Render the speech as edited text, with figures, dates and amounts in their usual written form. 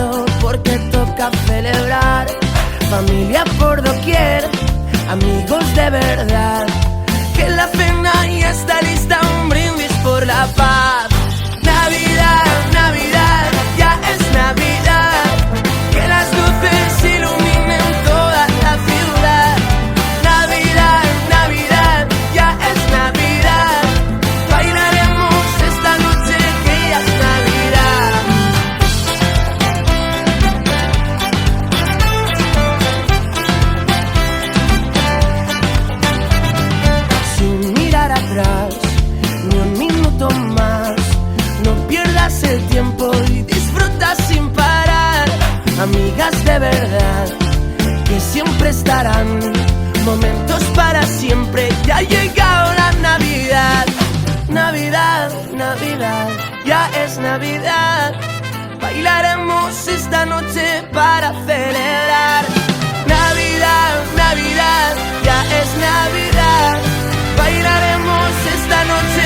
lado porque toca celebrar. Familia por doquier, amigos de verdad. Que la cena ya está lista, un brindis por la paz. Navidad, Navidad, ya es Navidad. Que las luces iluminen toda la ciudad. Navidad, Navidad, ya es Navidad. Bailaremos esta noche que ya es Navidad. Sin mirar atrás, ni un minuto más. No pierdas el tiempo y disfruta sin parar. Amigas de verdad, que siempre estarán. Momentos para siempre, ya ha llegado la Navidad. Navidad, Navidad, ya es Navidad. Bailaremos esta noche para celebrar. Navidad, Navidad, ya es Navidad. Bailaremos esta noche